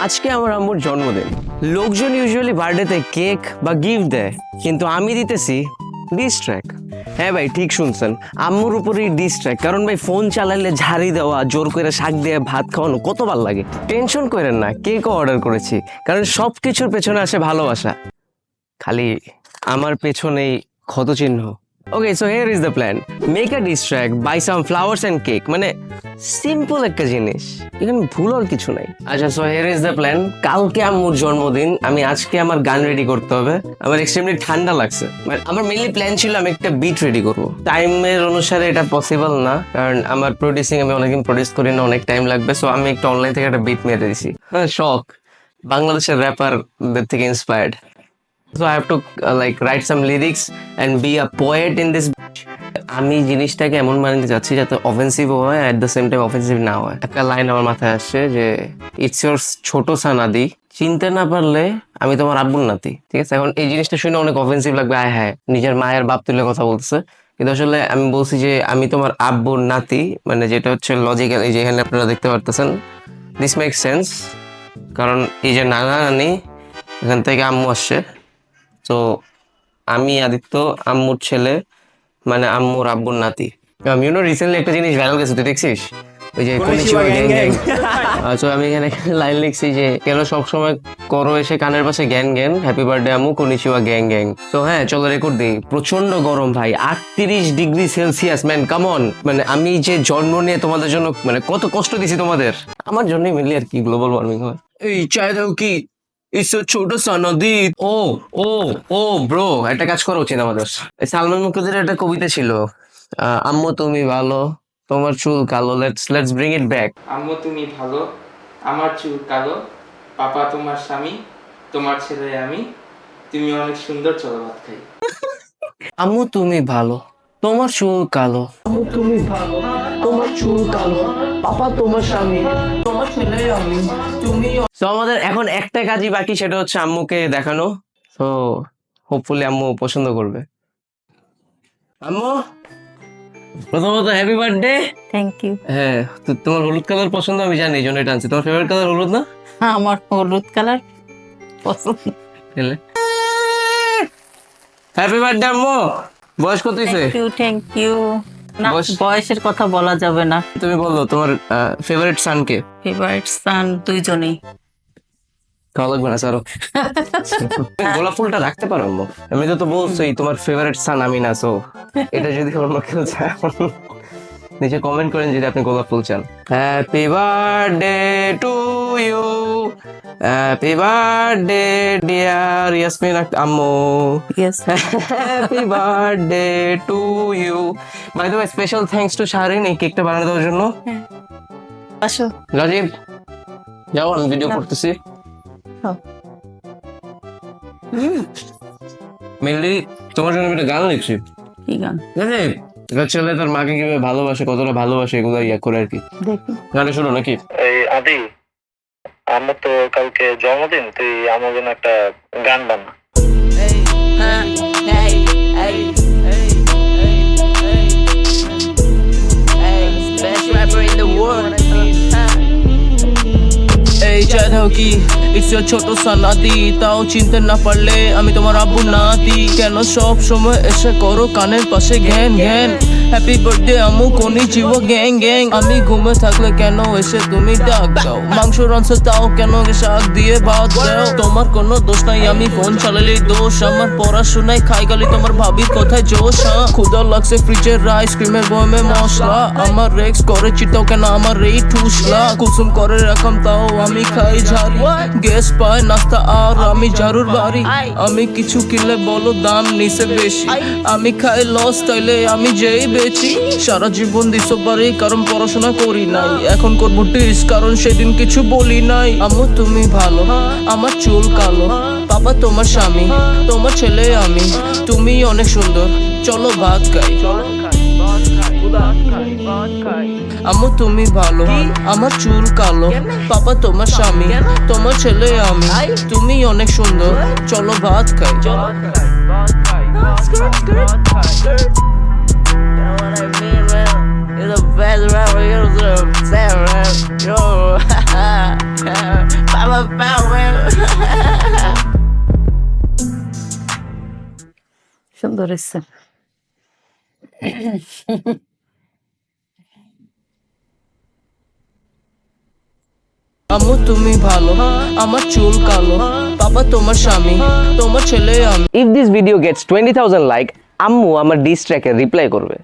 আজকে আমার আম্মুর জন্মদিন। লোকজন ইউজুয়ালি বার্থডেতে কেক বা গিফট দেয়, কিন্তু আমি দিতেছি ডিস ট্র্যাক। হ্যাঁ ভাই, ঠিক শুনছেন, আম্মুর উপরেই ডিস ট্র্যাক। কারণ ভাই ফোন চালাইলে ঝাড়ি দেওয়া, জোর করে শাক দিয়ে ভাত খাওয়ানো কত ভালো লাগে। টেনশন করেন না, কেকও অর্ডার করেছি, কারণ সব কিছুর পেছনে আসে ভালোবাসা, খালি আমার পেছনেই ক্ষতচিহ্ন। Okay, so here is the plan. Make a diss track, buy some flowers and cake. মানে সিম্পল একটা জিনিস, এখানে ভুল আর কিছু নাই। আচ্ছা, so here is the plan. কালকে আম্মুর জন্মদিন, আমি আজকে আমার গান রেডি করতে হবে। আমার এক্সট্রিমলি ঠান্ডা লাগছে। আমার মেইনলি প্ল্যান ছিল আমি একটা বিট রেডি করব। টাইমের অনুসারে এটা পসিবল না, কারণ আমার প্রোডিউসিং আমি অনেকদিন প্রোডিউস করি না, অনেক টাইম লাগবে। সো আমি একটা অনলাইন থেকে একটা বিট মেরে দিয়েছি। হ্যাঁ, শখ, বাংলাদেশের র্যাপারদের থেকে inspired. So I have to write some lyrics and be a poet in this. আমি জিনিসটাকে এমন বানাতে যাচ্ছি যাতে অফেন্সিভ হয়, at the same time offensive না হয়। একটা লাইন আমার মাথায় আসছে যে ইটস ইয়োর ছোট সানাদি, চিনতে না পারলে আমি তোমার আব্বুর নাতি। ঠিক আছে, এখন এই জিনিসটা শুনে অনেক অফেন্সিভ লাগবে, আয় হ্যাঁ নিজের মায়ের বাপ তুলে কথা বলতেছে, কিন্তু আসলে আমি বলছি যে আমি তোমার আব্বুর নাতি, মানে যেটা হচ্ছে লজিক্যাল। এই যে এখানে আপনারা দেখতে পারতেছেন, দিস মেক সেন্স, কারণ এই যে নানা নানি এখান থেকে আম্মু আসছে। তো আমি আদিত্য আম্মুর ছেলে, মানে আম্মুর আব্বুর নাতি। রিসেন্টলি একটা জিনিস ভাইরাল গেছে, তুই দেখছিস? ওই যে কনিচিওয়া গ্যাং গ্যাং। তো আমি এখানে লাইন লিখছি যে কেন সবসময় করো এসে কানের পাশে গ্যাং গ্যাং, হ্যাপি বার্থডে আম্মু, কনিচিওয়া গ্যাং গ্যাং। তো হ্যাঁ, চলো রেকর্ড দিই। প্রচন্ড গরম ভাই, 38 degree Celsius, man come on. মানে আমি যে জন্ম নিয়ে তোমাদের জন্য মানে কত কষ্ট দিছি তোমাদের, আমার জন্যই মিলি আর কি গ্লোবাল ওয়ার্মিং হয়। এই চায় দাও কি ইটস ছোট সনদি। ও ও ও ব্রো, একটা কাজ করা উচিত আমাদের। সালমান মুখোপাধ্যায়ের একটা কবিতা ছিল, আম্মু তুমি ভালো, তোমার চুল কালো, লেটস ব্রিং ইট ব্যাক। আম্মু তুমি ভালো, আমার চুল কালো, পাপা তোমার স্বামী, তোমার ছেলে আমি, তুমি অনেক সুন্দর, চলো ভাত খাই। আম্মু তুমি ভালো, তোমার চুল কালো, আম্মু তুমি ভালো, তোমার চুল কালো, পাপা তোমার স্বামী, তোমার ছেলে আমি, তুমি। তো আমাদের এখন একটা কাজই বাকি, সেটা হচ্ছে আম্মুকে দেখানো। তো হোপফুলি আম্মু পছন্দ করবে। আম্মু, প্রথমত হ্যাপি বার্থডে। Thank you. হ্যাঁ, তো তোমার হলুদ কালার পছন্দ, আমি জানি, এই জন্য এটা আনছি। তোমার ফেভারিট কালার হলুদ না? আমার হলুদ কালার পছন্দ। হ্যাপি বার্থডে আম্মু। বয়স কত হইছে? Thank you. না, বয়সের কথা বলা যাবে না। তুমি বলো তোমার ফেভারিট সান কে? ফেভারিট সান দুইজনেই। খাওয়া লাগবে না স্যার। গোলাপ ফুলটা রাখতে পারো আম্মু? আমি তো বলছি তোমার ফেভারিট সান আমি না, সো এটা যদি অন্য কেউ চায় নিচে কমেন্ট করেন যদি আপনি গোলাপ ফুল চান। Happy birthday to you, happy birthday dear Yasmin আম্মু। Yes. Happy birthday to you. By the way, special thanks to Shahrin এই কেকটা বানিয়ে দেওয়ার জন্য। আসো রাজীব, যাও, আমি ভিডিও করতেছি। মেনলি তোমার জন্য একটা গান লিখছি। কি গান? ছেলে তার মাকে কিভাবে ভালোবাসে, কতটা ভালোবাসে, এগুলো ইয়া করে আর কি। দেখি গানটা শুনো নাকি? এই আদি, আমার তো কালকে জন্মদিন, তুই আমার জন্য একটা গান বানা। এই চাই দাও কি ইটস ইয়োর ছোট সানাদি, তাও চিনতে না পারলে আমি তোমার আব্বু নাতি। কেন সব সময় এসে করো কানের পাশে ঘ্যান ঘ্যান, হ্যাপি বার্থডে আম্মু কনিচিওয়া গ্যাং গ্যাং। আমি ঘুমে থাকলে কেন এসে তুমি ডাক দাও, মাংস রাঁধছো তাও কেন শাক দিয়ে ভাত দাও। তোমার কোনো দোষ নাই, আমি ফোন চালালেই দোষ, আমার পড়াশোনায় খাই গালি তোমার ভাবির কথায় জোশ। ক্ষুধা লাগছে ফ্রিজের আইসক্রিমের বয়মে মশলা, আমার রেক্স করে চিটাও কেন আমার এই ঠুসলা। কুসুম করে রাখাম তাও আমি খাই ঝাড়ি, গ্যাস পায় নাস্তা আর আমি ঝাড়ুর বাড়ি। আমি কিছু কিনলে বলো দাম নিচে বেশি, আমি খাই লস তাইলে আমি যেই বেচি। সারা জীবন দিছো পারি কারণ পড়াশোনা করি নাই, এখন করবো টিস কারণ সেদিন কিছু বলি নাই। আম্মু তুমি ভালো, আমার চুল কালো, বাবা তোমার স্বামী, তোমার ছেলে আমি, তুমি অনেক সুন্দর, চলো ভাত খাই। আম্মু তুমি ভালো, আমার চুল কালো, পাপা তোমার স্বামী, তোমার ছেলে আমি, তুমি অনেক সুন্দর, চলো ভাত খাই। You're the best rapper, you're the best rapper, yo. সুন্দর হয়েছে। আম্মু তুমি ভালো, আমার চুল কালো, বাবা তোমার স্বামী, তোমার ছেলে আমি। If this video gets 20,000 like, আম্মু আমার ডিস ট্র্যাকে রিপ্লাই করবে।